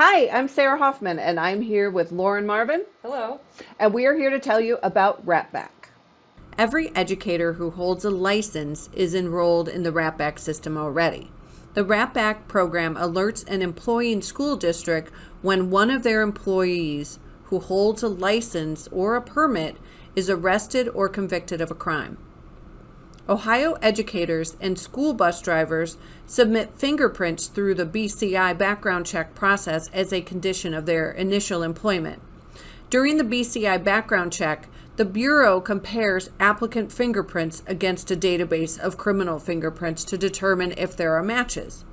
Hi, I'm Sarah Hoffman, and I'm here with Lauren Marvin, Hello. and we are here to tell you about Rapback. Every educator who holds a license is enrolled in the Rapback system already. The Rapback program alerts an employee in school district when one of their employees who holds a license or a permit is arrested or convicted of a crime. Ohio educators and school bus drivers submit fingerprints through the BCI background check process as a condition of their initial employment. During the BCI background check, the Bureau compares applicant fingerprints against a database of criminal fingerprints to determine if there are matches.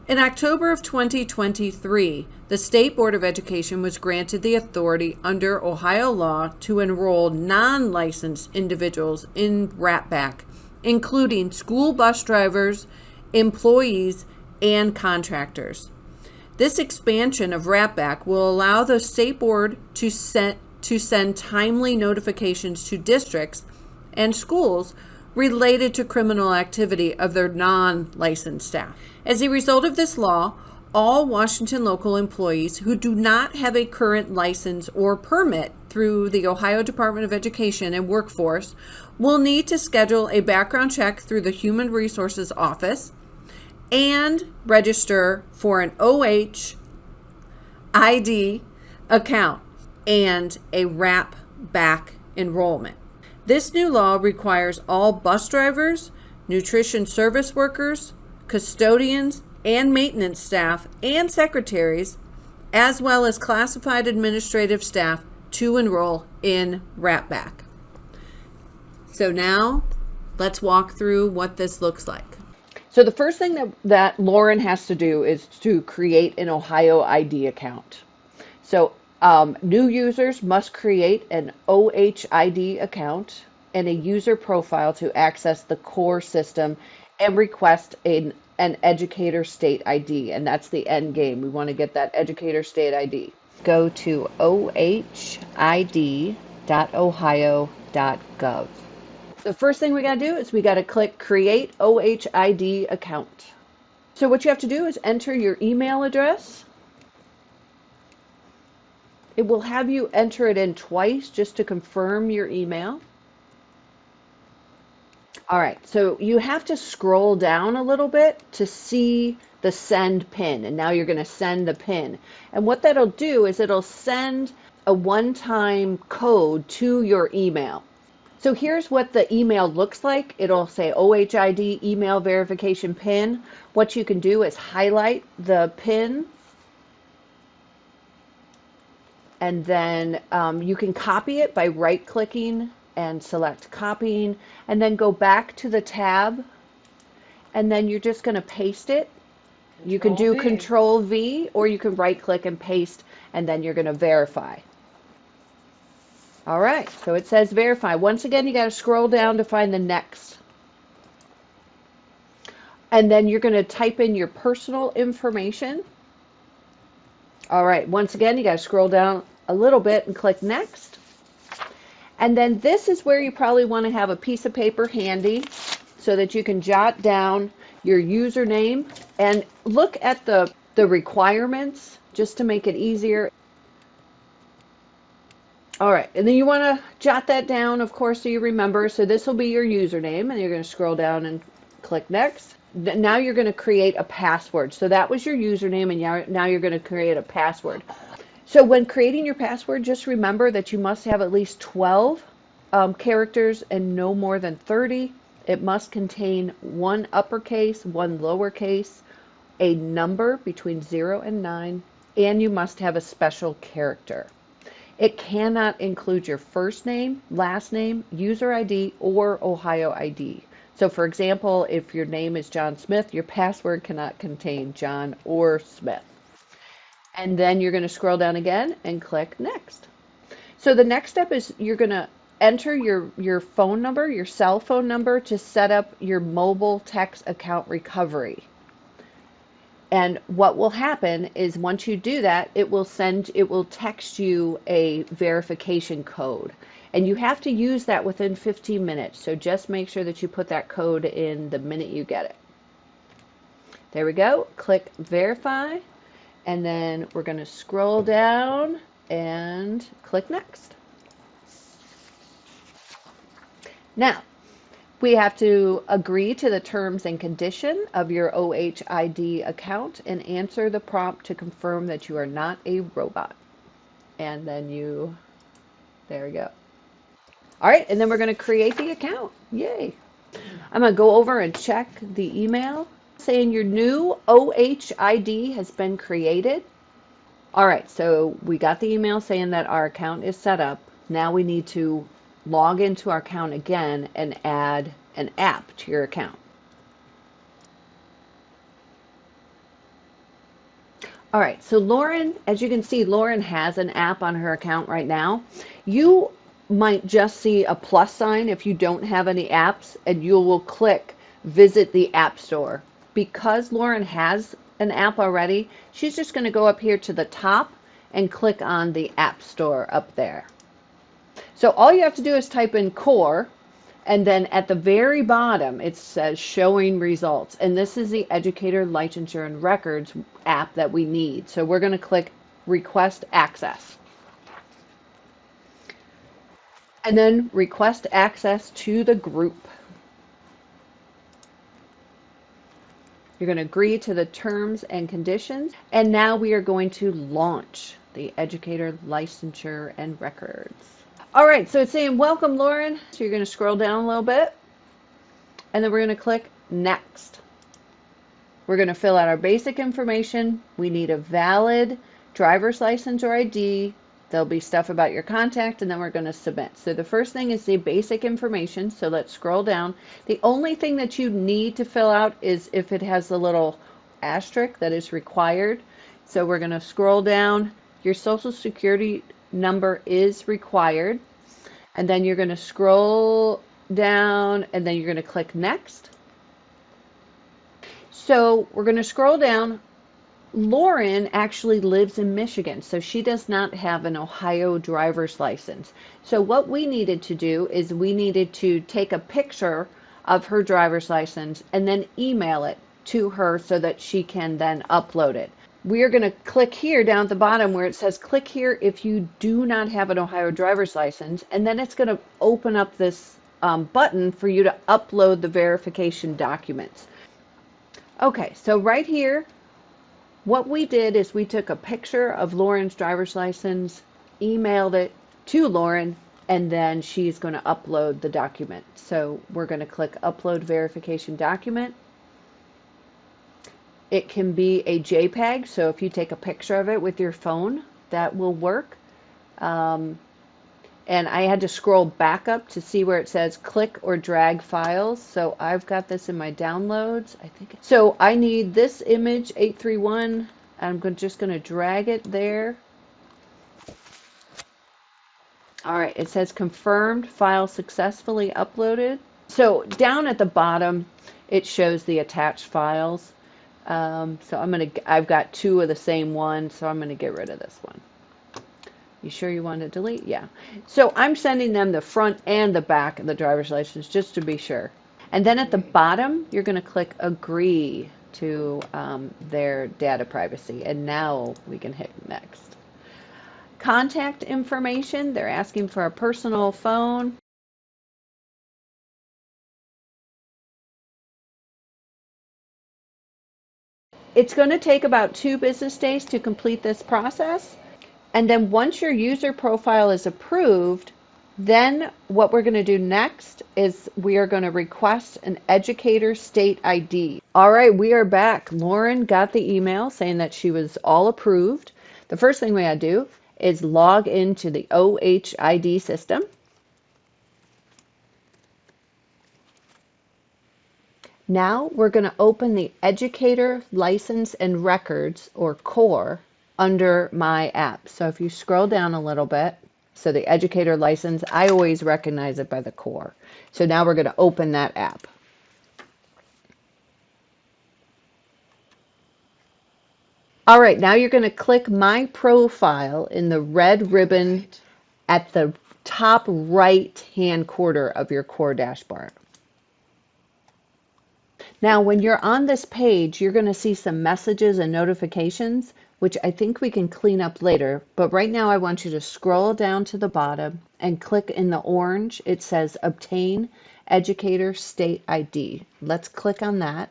In October of 2023, the State Board of Education was granted the authority under Ohio law to enroll non-licensed individuals in Rapback, including school bus drivers, employees, and contractors. This expansion of Rapback will allow the State Board to send timely notifications to districts and schools related to criminal activity of their non-licensed staff. As a result of this law, all Washington local employees who do not have a current license or permit through the Ohio Department of Education and Workforce will need to schedule a background check through the Human Resources Office and register for an OHID account and a Rapback enrollment. This new law requires all bus drivers, nutrition service workers, custodians, and maintenance staff and secretaries, as well as classified administrative staff, to enroll in Rapback. So now let's walk through what this looks like. So the first thing that Lauren has to do is to create an Ohio ID account. So new users must create an OHID account and a user profile to access the core system and request an Educator state ID. And that's the end game. We want to get that Educator state ID. Go to ohid.ohio.gov. The first thing we got to do is we got to click Create OHID Account. So what you have to do is enter your email address. It will have you enter it in twice just to confirm your email. All right, so you have to scroll down a little bit to see the send pin, and now you're going to send the pin. And what that'll do is it'll send a one-time code to your email. So here's what the email looks like. It'll say OHID email verification pin. What you can do is highlight the pin, and then you can copy it by right-clicking and select copying, and then go back to the tab, and then you're just going to paste it. You can do Control V, or you can right-click and paste, and then you're going to verify. All right, so it says verify. Once again, you got to scroll down to find the next. And then you're going to type in your personal information. All right, once again, you got to scroll down a little bit and click next. And then this is where you probably want to have a piece of paper handy so that you can jot down your username and look at the requirements just to make it easier. All right, and then you want to jot that down, of course, so you remember. So this will be your username, and you're going to scroll down and click next. Now you're going to create a password. So that was your username, and now you're going to create a password. So when creating your password, just remember that you must have at least 12 characters and no more than 30. It must contain one uppercase, one lowercase, a number between 0 and 9, and you must have a special character. It cannot include your first name, last name, user ID, or Ohio ID. So for example, if your name is John Smith, your password cannot contain John or Smith. And then you're going to scroll down again and click next. So the next step is you're going to enter your phone number, your cell phone number, to set up your mobile text account recovery. And what will happen is once you do that, it will text you a verification code. And you have to use that within 15 minutes. So just make sure that you put that code in the minute you get it. There we go. Click verify. And then we're going to scroll down and click next. Now, we have to agree to the terms and condition of your OHID account and answer the prompt to confirm that you are not a robot. And then there we go. All right, and then we're going to create the account. Yay. I'm going to go over and check the email saying your new OHID has been created. All right, so we got the email saying that our account is set up. Now we need to log into our account again and add an app to your account. All right, so Lauren, as you can see, Lauren has an app on her account right now. You might just see a plus sign if you don't have any apps, and you will click visit the App Store. Because Lauren has an app already, she's just going to go up here to the top and click on the App Store up there. So all you have to do is type in core, and then at the very bottom it says showing results, and this is the Educator Licensure and Records app that we need. So we're going to click request access, and then request access to the group. You're going to agree to the terms and conditions, and now we are going to launch the Educator Licensure and Records. All right, so it's saying welcome, Lauren. So you're going to scroll down a little bit, and then we're going to click next. We're going to fill out our basic information. We need a valid driver's license or ID. There'll be stuff about your contact, and then we're going to submit. So the first thing is the basic information. So let's scroll down. The only thing that you need to fill out is if it has the little asterisk that is required. So we're going to scroll down. Your social security number is required. And then you're going to scroll down, and then you're going to click next. So we're going to scroll down. Lauren actually lives in Michigan, so she does not have an Ohio driver's license. So what we needed to do is we needed to take a picture of her driver's license and then email it to her so that she can then upload it. We are going to click here down at the bottom where it says click here if you do not have an Ohio driver's license, and then it's going to open up this button for you to upload the verification documents. Okay, so right here, what we did is we took a picture of Lauren's driver's license, emailed it to Lauren, and then she's going to upload the document. So we're going to click upload verification document. It can be a JPEG, so if you take a picture of it with your phone, that will work. And I had to scroll back up to see where it says click or drag files. So I've got this in my downloads. So I need this image 831. I'm just going to drag it there. All right, it says confirmed, file successfully uploaded. So down at the bottom, it shows the attached files. So I've got two of the same one, so I'm going to get rid of this one. You sure you want to delete? Yeah. So I'm sending them the front and the back of the driver's license just to be sure. And then at the bottom, you're going to click agree to their data privacy. And now we can hit next. Contact information. They're asking for a personal phone. It's going to take about 2 business days to complete this process. And then once your user profile is approved, then what we're going to do next is we are going to request an educator state ID. All right, we are back. Lauren got the email saying that she was all approved. The first thing we got to do is log into the OHID system. Now we're going to open the Educator License and Records, or CORE, under My App. So if you scroll down a little bit, so the Educator License, I always recognize it by the CORE. So now we're going to open that app. All right, now you're going to click My Profile in the red ribbon at the top right-hand corner of your CORE dashboard. Now, when you're on this page, you're going to see some messages and notifications. which I think we can clean up later. But right now I want you to scroll down to the bottom and click in the orange. It says Obtain Educator State ID. Let's click on that.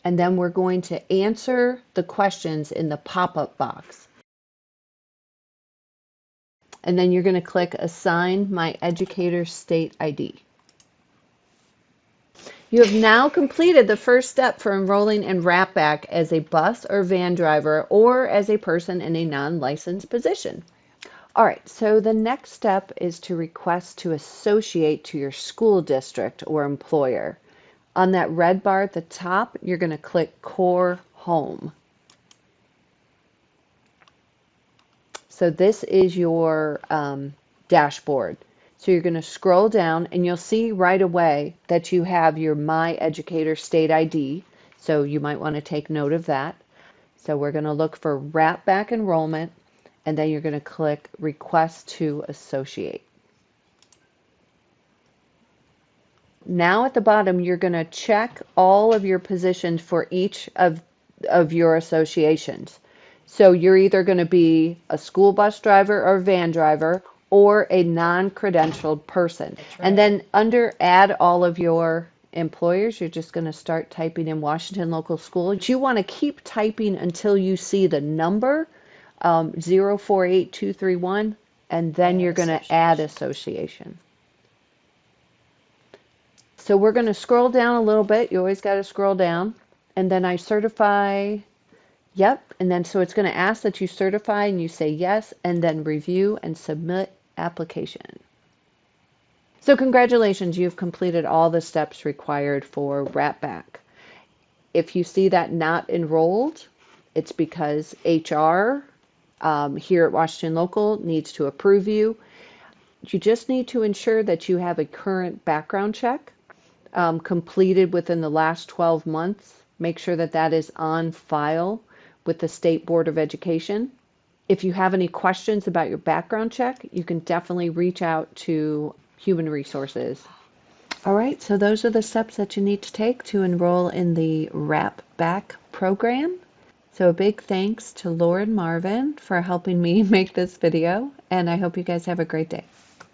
And then we're going to answer the questions in the pop-up box. And then you're going to click Assign My Educator State ID. You have now completed the first step for enrolling in Rapback as a bus or van driver or as a person in a non-licensed position. All right, so the next step is to request to associate to your school district or employer. On that red bar at the top, you're going to click Core Home. So this is your dashboard. So you're going to scroll down and you'll see right away that you have your My Educator State ID. So you might want to take note of that. So we're going to look for Rapback Enrollment, and then you're going to click Request to Associate. Now at the bottom, you're going to check all of your positions for each of your associations. So you're either going to be a school bus driver or van driver or a non-credentialed person. Right. And then under Add All of Your Employers, you're just going to start typing in Washington Local School. You want to keep typing until you see the number 048231, and then you're going to add association. So we're going to scroll down a little bit. You always got to scroll down. And then I certify, yep. And then so it's going to ask that you certify and you say yes, and then review and submit application. So congratulations, you've completed all the steps required for Rapback. If you see that not enrolled, it's because HR here at Washington Local needs to approve you. You just need to ensure that you have a current background check completed within the last 12 months. Make sure that that is on file with the State Board of Education. If you have any questions about your background check, you can definitely reach out to Human Resources. All right, so those are the steps that you need to take to enroll in the Rapback program. So a big thanks to Lauren Marvin for helping me make this video, and I hope you guys have a great day.